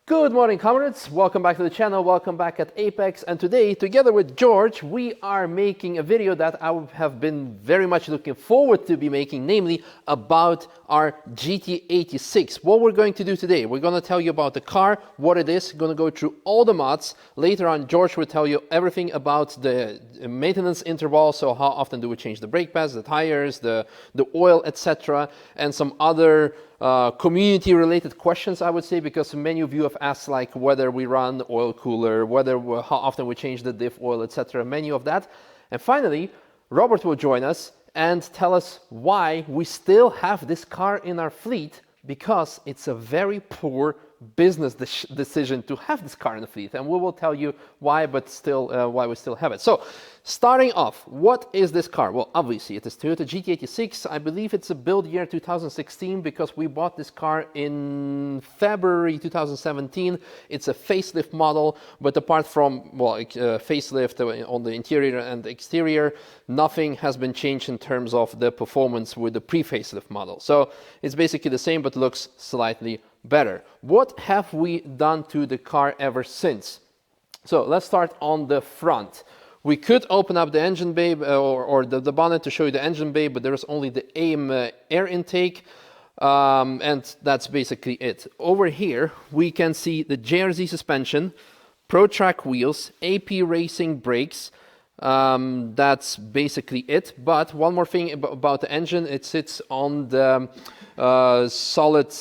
Good morning, comrades. Welcome back to the channel. Welcome back at Apex. And today, together with George, we are making a video that I have been very much looking forward to be making, namely about our GT-86. What we're going to do today, we're going to tell you about the car, what it is, going to go through all the mods. Later on, George will tell you everything about the maintenance interval, so how often do we change the brake pads, the tires, the oil, etc., and some other community-related questions, I would say, because many of you have asked like whether we run the oil cooler, how often we change the diff oil, etc., many of that. And finally, Robert will join us and tell us why we still have this car in our fleet, because it's a very poor business decision to have this car in the fleet, and we will tell you why, but still why we still have it. So, starting off, what is this car? Well, obviously it is Toyota GT-86. I believe it's a build year 2016 because we bought this car in February 2017. It's a facelift model, but apart from facelift on the interior and the exterior, nothing has been changed in terms of the performance with the pre-facelift model. So it's basically the same, but looks slightly better. What have we done to the car ever since? So let's start on the front. We could open up the engine bay or the bonnet to show you the engine bay, but there is only the AM air intake, and that's basically it. Over here we can see the JRZ suspension, Pro Track wheels, AP Racing brakes. That's basically it. But one more thing about the engine, it sits on the solid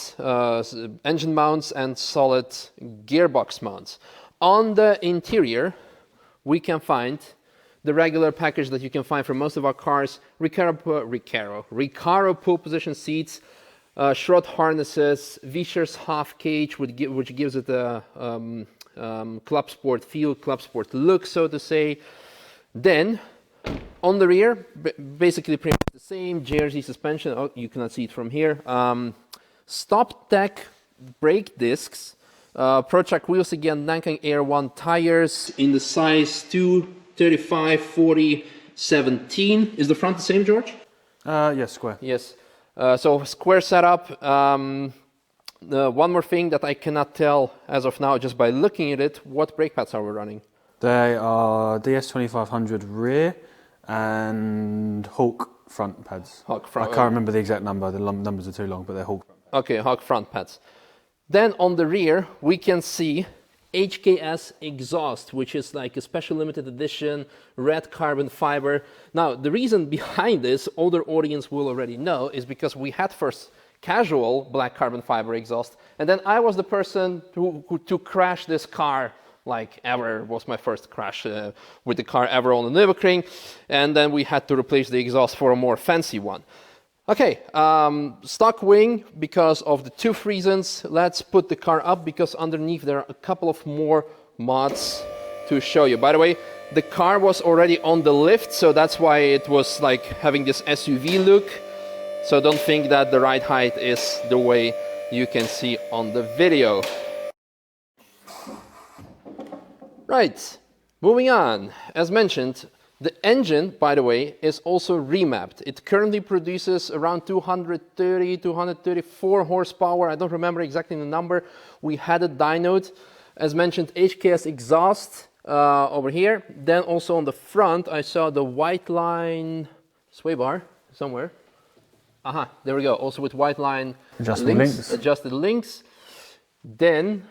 engine mounts and solid gearbox mounts. On the interior, we can find the regular package that you can find for most of our cars: Recaro pull position seats, Schrott harnesses, Vischers half cage, which gives it a club sport feel, club sport look, so to say. Then, on the rear, basically pretty much the same JRZ suspension. Oh, you cannot see it from here. Stop tech brake discs, Pro Track wheels again, Nanking Air 1 tires in the size 2, 35, 40, 17. Is the front the same, George? Yes, square. Yes. So square setup. One more thing that I cannot tell as of now, just by looking at it, what brake pads are we running? They are DS2500 rear and Hawk front pads. Hawk front. I can't remember the exact number. The numbers are too long, but they're Hawk front pads. Okay, Hawk front pads. Then on the rear, we can see HKS exhaust, which is like a special limited edition red carbon fiber. Now, the reason behind this, older audience will already know, is because we had first casual black carbon fiber exhaust, and then I was the person who to crash this car like ever. Was my first crash with the car ever on the Nürburgring, and then we had to replace the exhaust for a more fancy one. Okay, stock wing, because of the two reasons. Let's put the car up, because underneath there are a couple of more mods to show you. By the way, the car was already on the lift, so that's why it was like having this SUV look. So don't think that the ride height is the way you can see on the video. Right, moving on. As mentioned, the engine, by the way, is also remapped. It currently produces around 230, 234 horsepower. I don't remember exactly the number. We had a dyno. As mentioned, HKS exhaust over here. Then also on the front, I saw the white line sway bar somewhere. Aha, there we go. Also with white line adjusted links. Then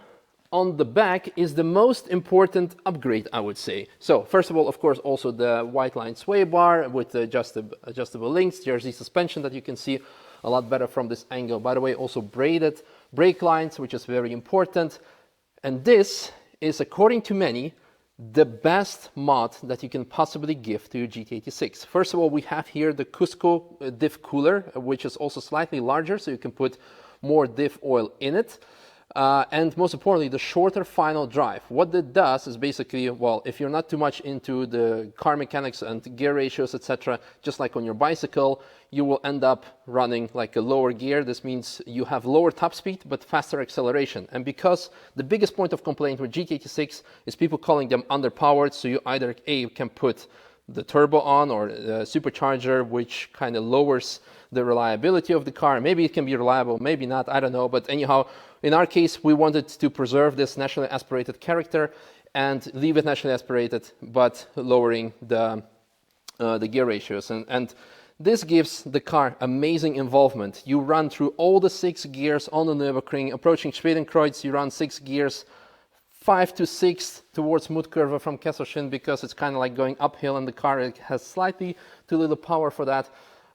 on the back is the most important upgrade, I would say. So first of all, of course, also the white line sway bar with the adjustable links, JRZ suspension that you can see a lot better from this angle. By the way, also braided brake lines, which is very important. And this is, according to many, the best mod that you can possibly give to your GT-86. First of all, we have here the Cusco diff cooler, which is also slightly larger, so you can put more diff oil in it. And most importantly, the shorter final drive. What that does is basically, well, if you're not too much into the car mechanics and gear ratios, etc., just like on your bicycle, you will end up running like a lower gear. This means you have lower top speed, but faster acceleration. And because the biggest point of complaint with GT-86 is people calling them underpowered, so you either can put the turbo on or the supercharger, which kind of lowers the reliability of the car. Maybe it can be reliable, maybe not, I don't know. But anyhow, in our case, we wanted to preserve this naturally aspirated character and leave it naturally aspirated, but lowering the gear ratios. And this gives the car amazing involvement. You run through all the 6 gears on the Nürburgring. Approaching Schwedenkreuz, you run 6 gears, 5 to 6 towards Mutkurve from Kesselchen, because it's kind of like going uphill, and the car has slightly too little power for that.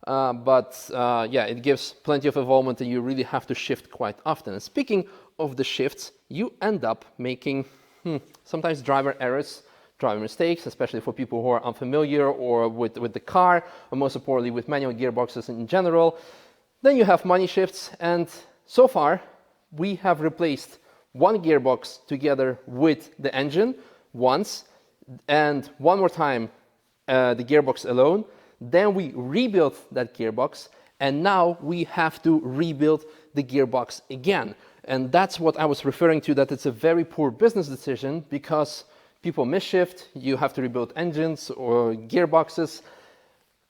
Yeah, it gives plenty of involvement, and you really have to shift quite often. And speaking of the shifts, you end up making sometimes driver errors, driver mistakes, especially for people who are unfamiliar or with the car, or most importantly with manual gearboxes in general. Then you have money shifts, and so far we have replaced one gearbox together with the engine once, and one more time the gearbox alone. Then we rebuilt that gearbox, and now we have to rebuild the gearbox again. And that's what I was referring to, that it's a very poor business decision, because people misshift, you have to rebuild engines or gearboxes,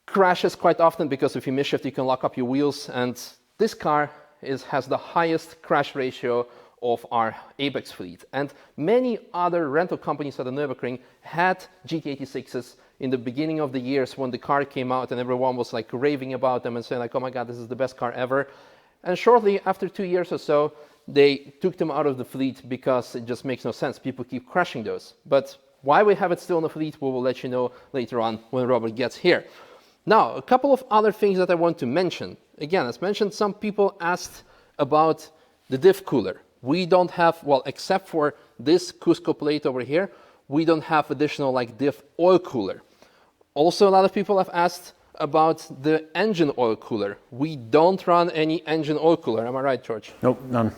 crashes quite often, because if you misshift you can lock up your wheels, and this car has the highest crash ratio of our Apex fleet. And many other rental companies at the Nürburgring had GT-86s in the beginning of the years when the car came out, and everyone was like raving about them and saying like, oh my god, this is the best car ever. And shortly after 2 years or so, they took them out of the fleet because it just makes no sense. People keep crashing those. But why we have it still in the fleet, we will let you know later on when Robert gets here. Now, a couple of other things that I want to mention. Again, as mentioned, some people asked about the diff cooler. We don't have, well, except for this Cusco plate over here, we don't have additional like diff oil cooler. Also, a lot of people have asked about the engine oil cooler. We don't run any engine oil cooler. Am I right, George? Nope, none.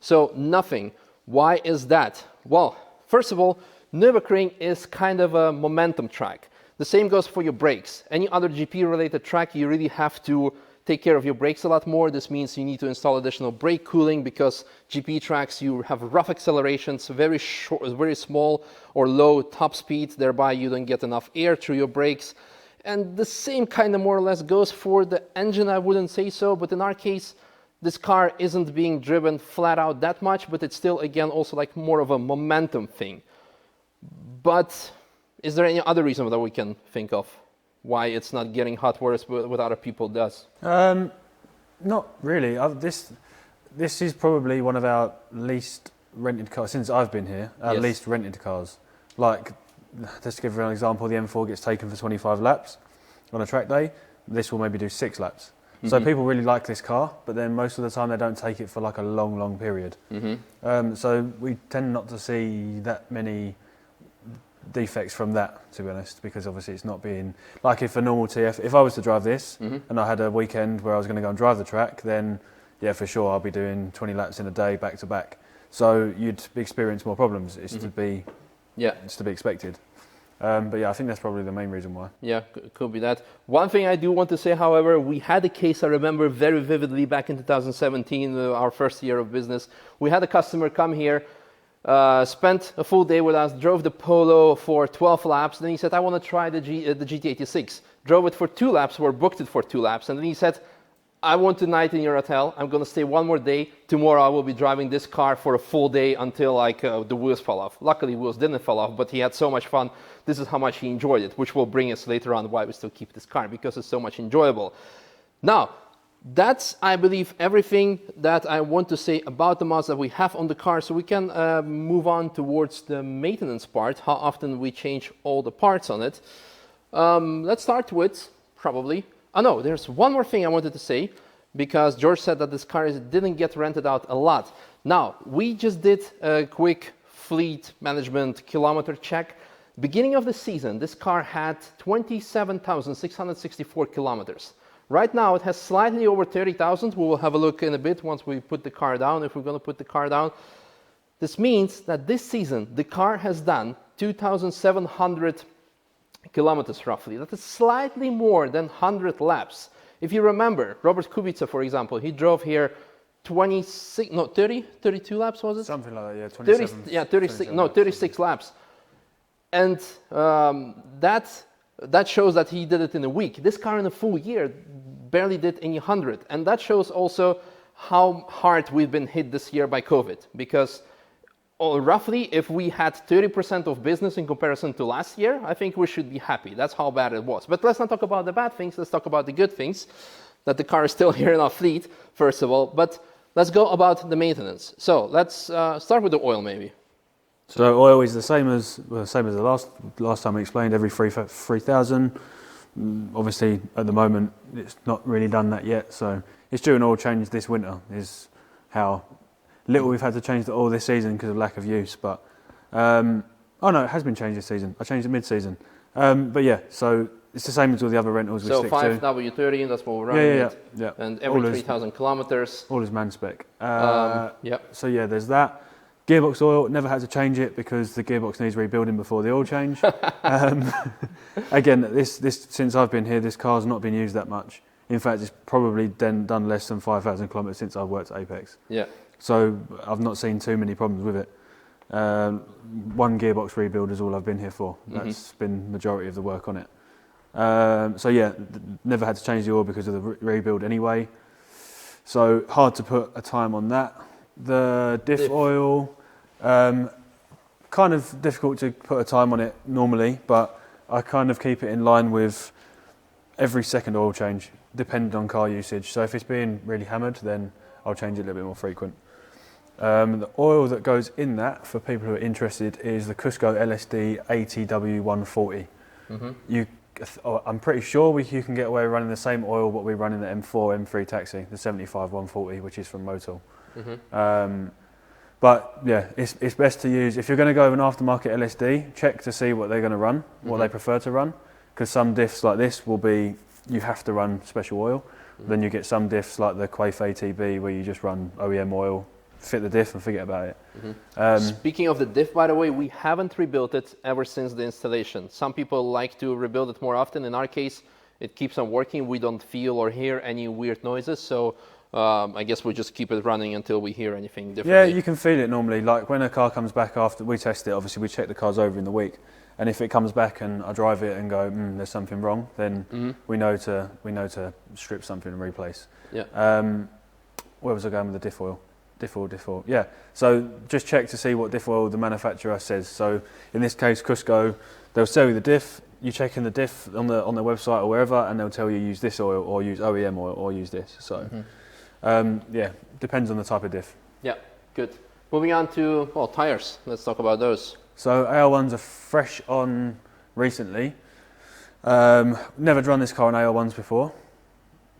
So nothing. Why is that? Well, first of all, Nürburgring is kind of a momentum track. The same goes for your brakes. Any other GP-related track, you really have to take care of your brakes a lot more. This means you need to install additional brake cooling, because GP tracks, you have rough accelerations, very short, very small or low top speed, thereby you don't get enough air through your brakes. And the same kind of more or less goes for the engine. I wouldn't say so, but in our case, this car isn't being driven flat out that much, but it's still, again, also like more of a momentum thing. But is there any other reason that we can think of why it's not getting hot, whereas what other people does? Not really. This is probably one of our least rented cars since I've been here. Our least rented cars. Like, just to give you an example, the M4 gets taken for 25 laps on a track day. This will maybe do 6 laps. Mm-hmm. So people really like this car, but then most of the time they don't take it for like a long period. Mm-hmm. So we tend not to see that many defects from that, to be honest, because obviously it's not being like, if a normal TF, if I was to drive this and I had a weekend where I was going to go and drive the track, then yeah, for sure I'll be doing 20 laps in a day back to back. So you'd experience more problems. It's to be expected. But yeah, I think that's probably the main reason why. Yeah, could be that. One thing I do want to say, however, we had a case I remember very vividly back in 2017, our first year of business. We had a customer come here, spent a full day with us, drove the Polo for 12 laps. Then he said, I want to try the GT-86. Drove it for 2 laps, or booked it for 2 laps. And then he said, I want a night in your hotel. I'm going to stay one more day. Tomorrow I will be driving this car for a full day until like the wheels fall off. Luckily, wheels didn't fall off, but he had so much fun. This is how much he enjoyed it, which will bring us later on why we still keep this car, because it's so much enjoyable. Now, that's, I believe, everything that I want to say about the mods that we have on the car. So we can move on towards the maintenance part, how often we change all the parts on it. Let's start with probably... Oh no, there's one more thing I wanted to say, because George said that this car didn't get rented out a lot. Now, we just did a quick fleet management kilometer check. Beginning of the season, this car had 27,664 kilometers. Right now, it has slightly over 30,000. We will have a look in a bit once we put the car down, if we're going to put the car down. This means that this season, the car has done 2,700 kilometers roughly. That is slightly more than 100 laps. If you remember, Robert Kubica, for example, he drove here 32 laps, was it? Something like that, yeah. 27, 36 laps. And that shows that he did it in a week. This car in a full year barely did any 100. And that shows also how hard we've been hit this year by COVID, because roughly if we had 30% of business in comparison to last year, I think we should be happy. That's how bad it was. But let's not talk about the bad things, let's talk about the good things, that the car is still here in our fleet, first of all. But let's go about the maintenance. So let's start with the oil maybe. So oil is the same as the last time we explained, every 3,000. Obviously, at the moment, it's not really done that yet. So it's due an oil change this winter. Is how little we've had to change the oil this season because of lack of use. But oh no, it has been changed this season. I changed it mid-season. But yeah, so it's the same as all the other rentals we stick to. So 5W30, that's what we're running yeah. And every 3,000 kilometers. All is Manthey-Spec. Yeah. So yeah, there's that. Gearbox oil, never had to change it because the gearbox needs rebuilding before the oil change. Again, this since I've been here, this car's not been used that much. In fact, it's probably done less than 5,000 kilometres since I've worked at Apex. Yeah. So I've not seen too many problems with it. One gearbox rebuild is all I've been here for. That's been the majority of the work on it. So yeah, never had to change the oil because of the rebuild anyway. So hard to put a time on that. The diff oil, kind of difficult to put a time on it normally, but I kind of keep it in line with every second oil change, depending on car usage. So if it's being really hammered, then I'll change it a little bit more frequent. The oil that goes in that, for people who are interested, is the Cusco LSD 80W140. I'm pretty sure you can get away running the same oil what we run in the M4, M3 taxi, the 75-140, which is from Motul. But yeah, it's best to use, if you're going to go with an aftermarket LSD, check to see what they're going to run, what they prefer to run, because some diffs like this will be, you have to run special oil. Then you get some diffs like the Quafe ATB where you just run OEM oil, fit the diff and forget about it. Speaking of the diff, by the way, we haven't rebuilt it ever since the installation. Some people like to rebuild it more often. In our case, it keeps on working. We don't feel or hear any weird noises, so I guess we just keep it running until we hear anything different. Yeah, you can feel it normally. Like when a car comes back after we test it, obviously we check the cars over in the week, and if it comes back and I drive it and go, there's something wrong, then we know to strip something and replace. Yeah. Where was I going with the diff oil? Diff oil. Yeah. So just check to see what diff oil the manufacturer says. So in this case, Cusco, they'll sell you the diff. You check in the diff on their website or wherever, and they'll tell you use this oil or use OEM oil or use this. So. Yeah, depends on the type of diff. Yeah, good. Moving on to, tyres. Let's talk about those. So AR1s are fresh on recently. Never run this car on AR1s before.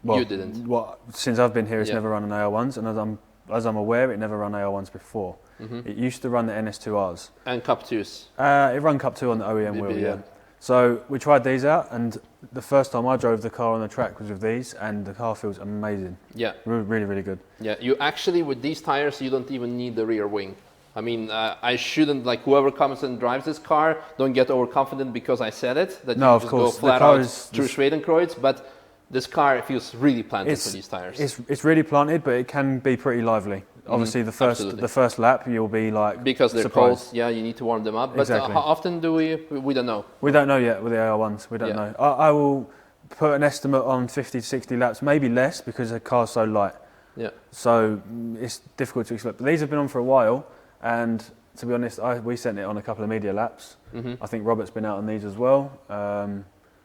Well, you didn't? Since I've been here, it's never run on AR1s, and as I'm aware, it never run AR1s before. It used to run the NS2Rs. And Cup 2s? It ran Cup 2 on the OEM wheel, yeah. So we tried these out, and the first time I drove the car on the track was with these, and the car feels amazing. Yeah. Really, really good. Yeah, you actually, with these tires, you don't even need the rear wing. I mean, I shouldn't, like, whoever comes and drives this car, don't get overconfident because I said it, that no, you just go flat out through Schwedenkreuz, but this car feels really planted for these tires. It's really planted, but it can be pretty lively. Obviously, the first lap you'll be like because they're surprised. Cold. Yeah, you need to warm them up. But exactly. How often do we don't know? We don't know yet with the AR1s. We don't know. I will put an estimate on 50 to 60 laps, maybe less because the car's so light. Yeah. So it's difficult to explain. But these have been on for a while, and to be honest, we sent it on a couple of media laps. I think Robert's been out on these as well,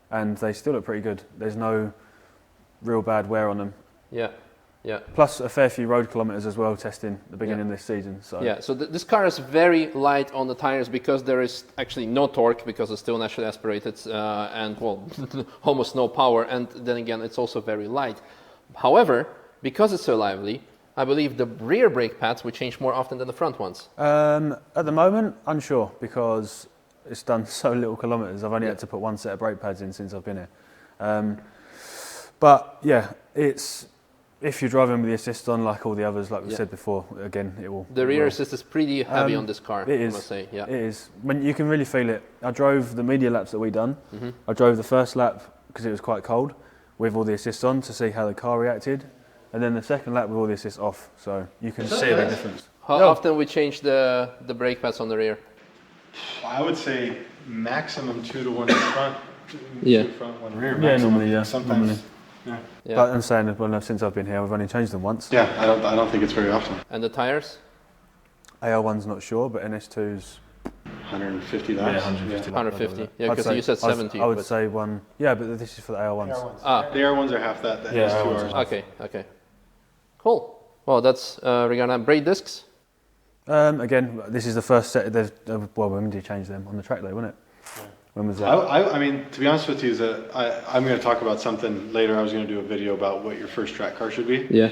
and they still look pretty good. There's no real bad wear on them. Yeah. Yeah. Plus a fair few road kilometres as well, testing the beginning of this season. So yeah, so this car is very light on the tyres because there is actually no torque because it's still naturally aspirated and almost no power. And then again, it's also very light. However, because it's so lively, I believe the rear brake pads will change more often than the front ones. At the moment, unsure because it's done so little kilometres. I've only had to put one set of brake pads in since I've been here. But yeah, it's. If you're driving with the assist on, like all the others, like we said before, again, it will... The rear assist is pretty heavy on this car, I must say. Yeah. It is. You can really feel it. I drove the media laps that we done. I drove the first lap, because it was quite cold, with all the assists on to see how the car reacted. And then the second lap with all the assists off. So you can see a big difference. How often we change the brake pads on the rear? I would say maximum 2 to 1 in front. 2 front, 1 rear. Maximum. Yeah, normally, yeah. Sometimes Yeah. Yeah. But I'm saying, well, no, since I've been here, I've only changed them once. Yeah, I don't think it's very often. And the tires? AR1's not sure, but NS2's 150 yeah, laps. 150. 150. Yeah, I'd because say- you said 70. I would but- say one. Yeah, but this is for the AR1s. Ah, The AR1s are half that. The Yeah, NS2 AR1s are. okay, okay. Cool. Well, that's regarding brake discs. Again, this is the first set. Well, when did you change them on the track day, wasn't it? When was that? I mean, to be honest with you, is that I'm going to talk about something later. I was going to do a video about what your first track car should be. Yeah.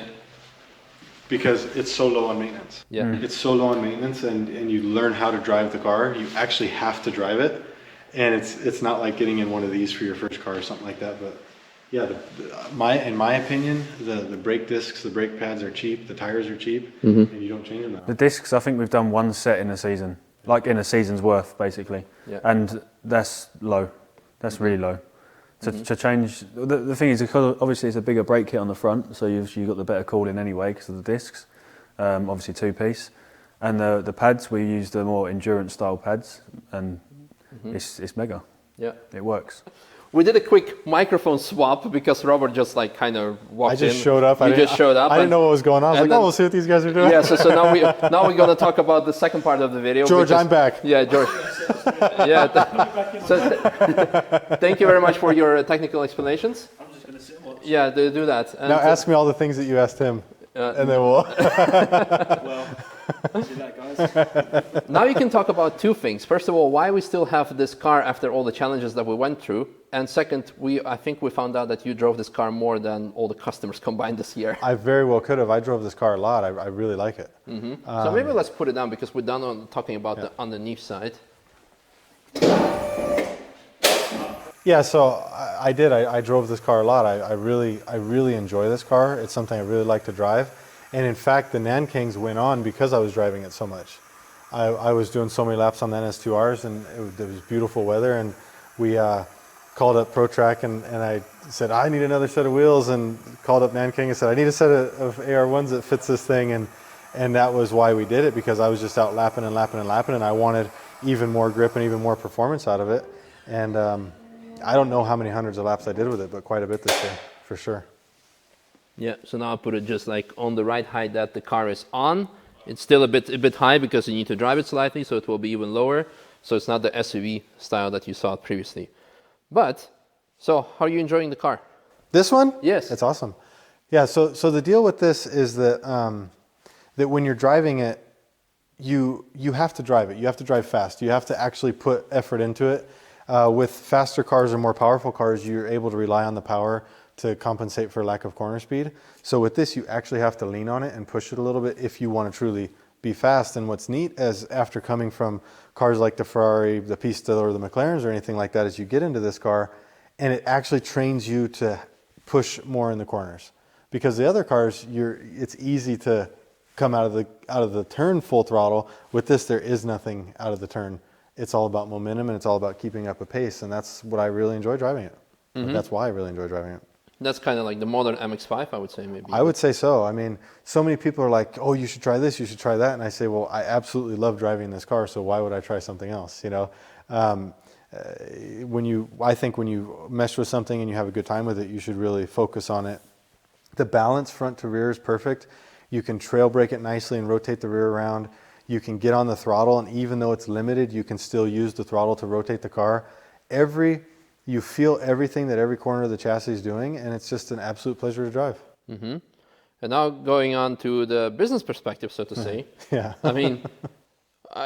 Because it's so low on maintenance. Yeah. It's so low on maintenance, and you learn how to drive the car. You actually have to drive it, and it's not like getting in one of these for your first car or something like that. But yeah, in my opinion, the brake discs, the brake pads are cheap, the tires are cheap, and you don't change them that The often. discs, I think we've done one set in a season, like in a season's worth, basically. Yeah. And that's low. That's really low. To change, the thing is, because obviously it's a bigger brake kit on the front, so you've got the better cooling anyway because of the discs. Obviously two-piece, and the pads, we use the more endurance style pads, and it's mega. Yeah. It works. We did a quick microphone swap because Robert just like kind of walked in. I just showed up. You just showed up. I didn't know what was going on. I was and like, then- we'll see what these guys are doing. Yeah, so now we're gonna talk about the second part of the video. George, because- I'm back. Yeah, George. Yeah. Thank you very much for your technical explanations. I'm just gonna sit and watch. Yeah, do that. And Now ask me all the things that you asked him, and then we'll. Now you can talk about two things. First of all, why we still have this car after all the challenges that we went through, and second, I think we found out that you drove this car more than all the customers combined this year. I very well could have. I drove this car a lot. I really like it. So maybe let's put it down because we're done on talking about the underneath side. Yeah, so I did. I drove this car a lot. I really enjoy this car. It's something I really like to drive. And in fact, the Nankings went on because I was driving it so much. I was doing so many laps on the NS2Rs, and it was beautiful weather. And we called up ProTrack, and I said, I need another set of wheels, and called up Nanking and said, I need a set of AR1s that fits this thing. And that was why we did it, because I was just out lapping and lapping and lapping, and I wanted even more grip and even more performance out of it. And I don't know how many hundreds of laps I did with it, but quite a bit this year, for sure. Yeah, so now I put it just like on the right height that the car is on. It's still a bit high because you need to drive it slightly, so it will be even lower. So it's not the SUV style that you saw previously. But, so how are you enjoying the car? This one? Yes. It's awesome. Yeah, so the deal with this is that that when you're driving it, you have to drive it. You have to drive fast. You have to actually put effort into it. With faster cars or more powerful cars, you're able to rely on the power to compensate for lack of corner speed. So with this, you actually have to lean on it and push it a little bit if you want to truly be fast. And what's neat is after coming from cars like the Ferrari, the Pista, or the McLarens or anything like that, is you get into this car and it actually trains you to push more in the corners. Because the other cars, it's easy to come out of the turn full throttle. With this, there is nothing out of the turn. It's all about momentum, and it's all about keeping up a pace, and that's what I really enjoy driving it. That's why I really enjoy driving it. That's kind of like the modern MX-5, I would say, maybe. I would say so. I mean, so many people are like, oh, you should try this, you should try that. And I say, well, I absolutely love driving this car, so why would I try something else, you know? I think when you mess with something and you have a good time with it, you should really focus on it. The balance front to rear is perfect. You can trail brake it nicely and rotate the rear around. You can get on the throttle, and even though it's limited, you can still use the throttle to rotate the car. You feel everything that every corner of the chassis is doing, and it's just an absolute pleasure to drive. Mm-hmm. And now going on to the business perspective, so to say. Yeah. I mean,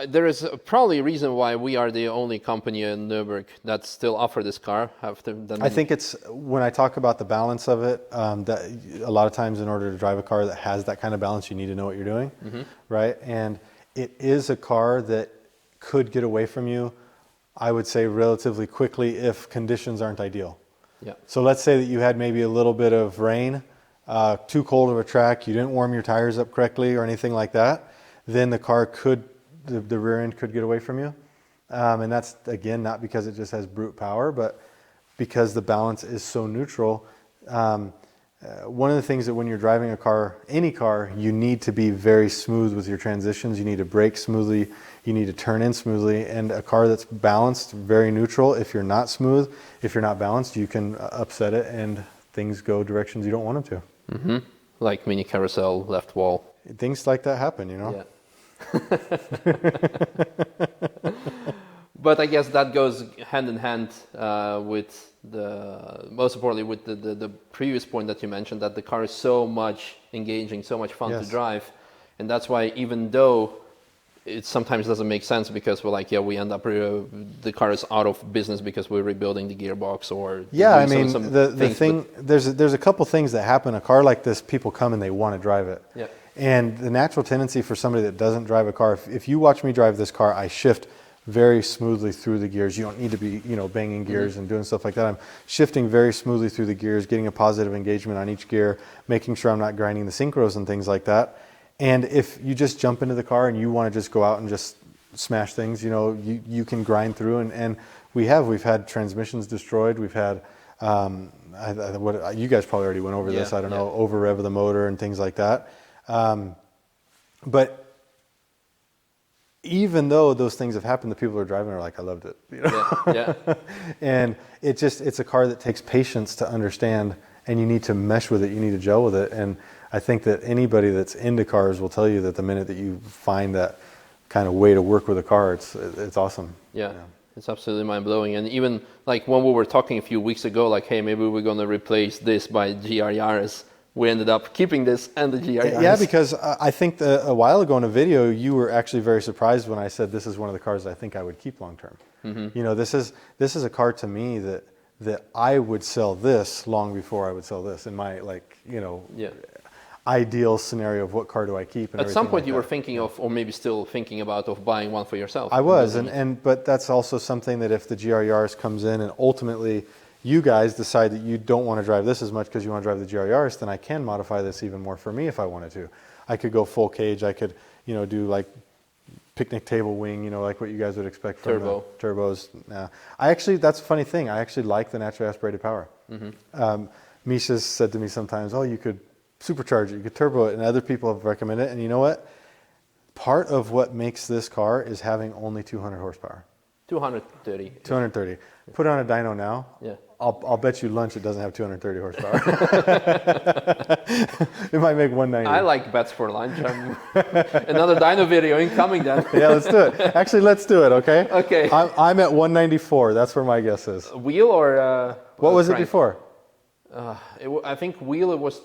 there is probably a reason why we are the only company in Nürburgring that still offer this car. I think it's, when I talk about the balance of it, that a lot of times in order to drive a car that has that kind of balance, you need to know what you're doing, right? And it is a car that could get away from you, I would say, relatively quickly if conditions aren't ideal. Yeah. So let's say that you had maybe a little bit of rain, too cold of a track, you didn't warm your tires up correctly or anything like that, then the car the rear end could get away from you. And that's, again, not because it just has brute power, but because the balance is so neutral. One of the things that when you're driving a car, any car, you need to be very smooth with your transitions. You need to brake smoothly. You need to turn in smoothly. And a car that's balanced, very neutral, if you're not smooth, if you're not balanced, you can upset it and things go directions you don't want them to. Like mini carousel, left wall. Things like that happen, you know. Yeah. But I guess that goes hand in hand with most importantly with the previous point that you mentioned, that the car is so much engaging, so much fun to drive, and that's why even though it sometimes doesn't make sense because we're like, we end up the car is out of business because we're rebuilding the gearbox or I mean the thing there's a couple things that happen. A car like this, people come and they want to drive it. Yeah. And the natural tendency for somebody that doesn't drive a car, if you watch me drive this car, I shift very smoothly through the gears. You don't need to be, banging gears and doing stuff like that. I'm shifting very smoothly through the gears, getting a positive engagement on each gear, making sure I'm not grinding the synchros and things like that. And if you just jump into the car and you want to just go out and just smash things, you can grind through. And we've had transmissions destroyed. We've had, you guys probably already went over this, I don't know, over rev of the motor and things like that. But even though those things have happened, the people who are driving are like, I loved it. And it's a car that takes patience to understand, and you need to mesh with it, you need to gel with it. And I think that anybody that's into cars will tell you that the minute that you find that kind of way to work with a car, it's awesome. Yeah. It's absolutely mind-blowing. And even like when we were talking a few weeks ago, like, hey, maybe we're going to replace this by GR Yaris. We ended up keeping this and the GR Yaris. Yeah, because I think a while ago in a video, you were actually very surprised when I said this is one of the cars that I think I would keep long term. This is a car to me that I would sell this long before I would sell this in my ideal scenario of what car do I keep. And at some point, you were thinking of, or maybe still thinking about, of buying one for yourself. I was, but that's also something that if the GR Yaris comes in and ultimately you guys decide that you don't want to drive this as much because you want to drive the GR Yaris, then I can modify this even more for me if I wanted to. I could go full cage. I could, do like picnic table wing, like what you guys would expect from the turbos. That's a funny thing. I actually like the naturally aspirated power. Misha said to me sometimes, you could supercharge it, you could turbo it, and other people have recommended it. And you know what? Part of what makes this car is having only 200 horsepower. 230. 230. Put on a dyno now. Yeah. I'll bet you lunch it doesn't have 230 horsepower. It might make 190. I like bets for lunch. Another dyno video incoming then. Yeah, let's do it. Actually, let's do it, okay? Okay. I'm at 194. That's where my guess is. Wheel or... what was it before? I think wheel it was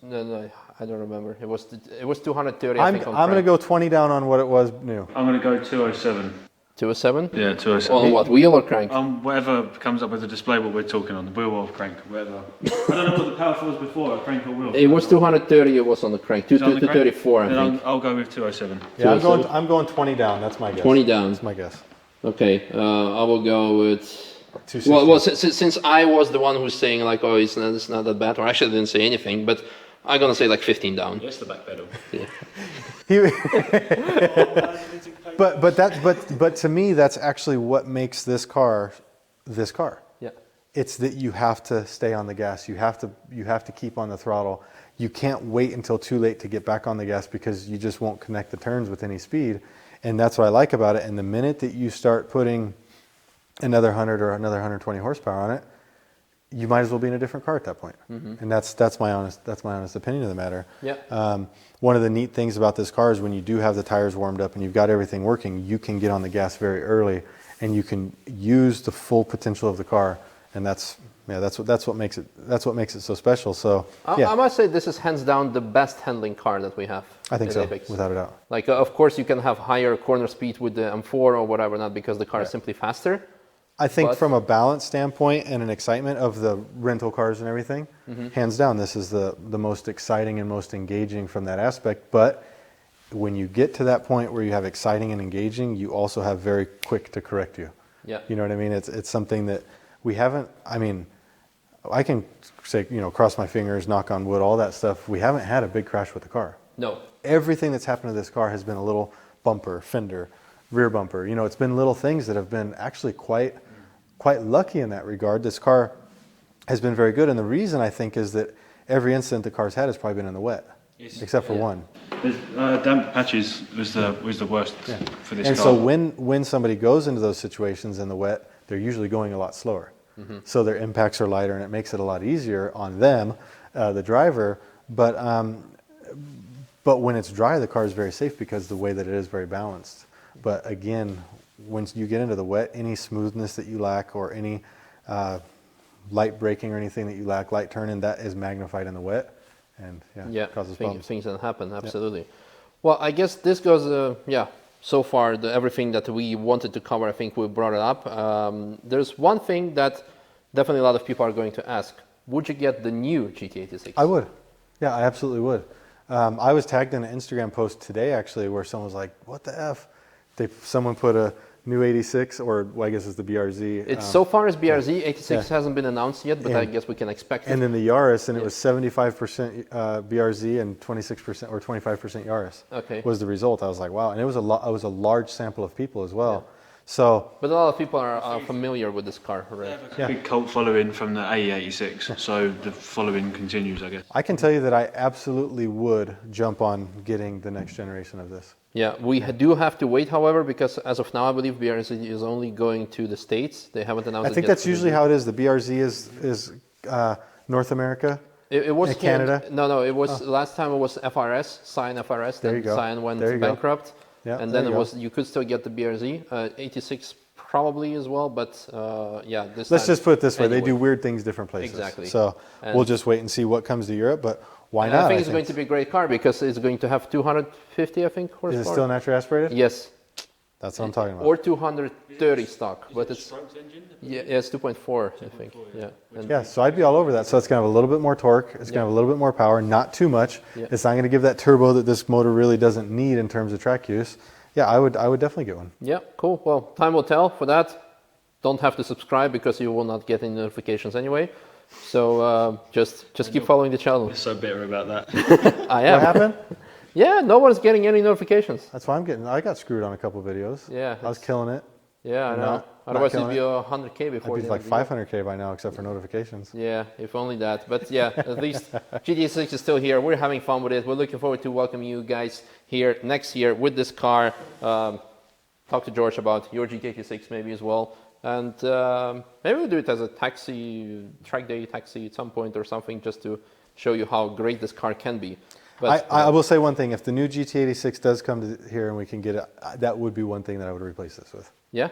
no, I don't remember. It was 230. I'm going to go 20 down on what it was new. I'm going to go 207. 207? Yeah, 207. On what, wheel or crank? Whatever comes up with the display, what we're talking on, the wheel or crank, whatever. I don't know what the power was before, crank or wheel. It was 230, it was on the crank. 234, I think. I'll go with 207. Yeah, I'm going 20 down, that's my guess. 20 down. That's my guess. Okay, I will go with... 260. Well, since I was the one who's saying like, it's not that bad, or actually I didn't say anything, but I'm going to say like 15 down. Yes, the back pedal. Yeah. But to me, that's actually what makes this car. Yeah. It's that you have to stay on the gas. You have to keep on the throttle. You can't wait until too late to get back on the gas because you just won't connect the turns with any speed. And that's what I like about it. And the minute that you start putting another 100 or another 120 horsepower on it, you might as well be in a different car at that point. And that's my honest opinion of the matter. Yeah. One of the neat things about this car is when you do have the tires warmed up and you've got everything working, you can get on the gas very early and you can use the full potential of the car. And that's what makes it so special. So I must say this is hands down the best handling car that we have. I think so, Apex. without a doubt. Like of course you can have higher corner speed with the M4 or whatever, not because the car is simply faster. I think from a balance standpoint and an excitement of the rental cars and everything, hands down, this is the most exciting and most engaging from that aspect. But when you get to that point where you have exciting and engaging, you also have very quick to correct you. Yeah. You know what I mean? It's something that we haven't, I can say, cross my fingers, knock on wood, all that stuff. We haven't had a big crash with the car. No. Everything that's happened to this car has been a little bumper, fender, rear bumper. It's been little things that have been actually quite lucky in that regard. This car has been very good, and the reason I think is that every incident the car's had has probably been in the wet, except for one. Damp patches was the worst for this car. And so when somebody goes into those situations in the wet, they're usually going a lot slower. so their impacts are lighter, and it makes it a lot easier on them, the driver. But when it's dry, the car is very safe because the way that it is very balanced. But again, once you get into the wet, any smoothness that you lack or any light braking or anything that you lack, light turning, that is magnified in the wet, and causes problems. Things that happen, absolutely. Well, I guess this goes, so far, everything that we wanted to cover, I think we brought it up. There's one thing that definitely a lot of people are going to ask. Would you get the new GT-86? I would. Yeah, I absolutely would. I was tagged in an Instagram post today, actually, where someone was like, what the F? Someone put a new 86, or well, I guess it's the BRZ. It's so far as BRZ, 86 hasn't been announced yet, but I guess we can expect it. And then the Yaris, and it was 75% BRZ and 26% or 25% Yaris was the result. I was like, wow. And it was a large sample of people as well. Yeah. So, but a lot of people are familiar with this car, right? Big cult following from the A86, so the following continues, I guess. I can tell you that I absolutely would jump on getting the next generation of this. Yeah, we do have to wait, however, because as of now, I believe BRZ is only going to the States. They haven't announced it yet. I think that's usually how it is. The BRZ is North America. It was Canada. No, it was last time. It was FRS, Cyan FRS. Then Cyan went bankrupt. Yeah, and then you could still get the BRZ, 86 probably as well, but this. Let's just put it this way: they do weird things different places. Exactly. So we'll just wait and see what comes to Europe, but why not? I think it's going to be a great car because it's going to have 250, I think, horsepower. Is it still naturally aspirated? Yes. That's what I'm talking about. Or 230 stock, but it's it's 2.4, I think. Yeah. So I'd be all over that. So it's going to have a little bit more torque. It's going to have a little bit more power, not too much. It's not going to give that turbo that this motor really doesn't need in terms of track use. Yeah, I would definitely get one. Yeah, cool. Well, time will tell for that. Don't have to subscribe because you will not get any notifications anyway. So just keep following the channel. You're so bitter about that. I am. What happened? Yeah, no one's getting any notifications. That's why I got screwed on a couple videos. Yeah. I was killing it. Yeah, I know. Otherwise it'd be 100K before. I'd be like 500K by now, except for notifications. Yeah, if only that. But yeah, at least GT-86 is still here. We're having fun with it. We're looking forward to welcoming you guys here next year with this car. Talk to George about your GT-86 maybe as well. And maybe we'll do it as a track day taxi at some point or something, just to show you how great this car can be. But I will say one thing: if the new GT-86 does come to here and we can get it, that would be one thing that I would replace this with. Yeah.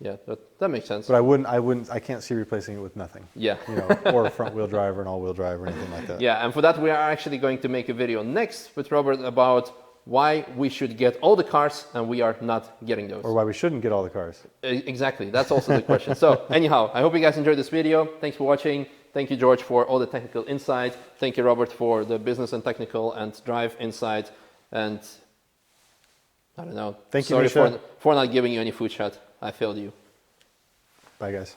That makes sense. But I can't see replacing it with nothing. Yeah. Or a front-wheel drive or an all-wheel drive or anything like that. Yeah, and for that we are actually going to make a video next with Robert about why we should get all the cars and we are not getting those. Or why we shouldn't get all the cars. Exactly, that's also the question. So anyhow, I hope you guys enjoyed this video. Thanks for watching. Thank you, George, for all the technical insight. Thank you, Robert, for the business and technical and drive insight. And I don't know. Thank you, Sorry Misha. for not giving you any food shot. I failed you. Bye, guys.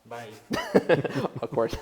Bye. Awkward.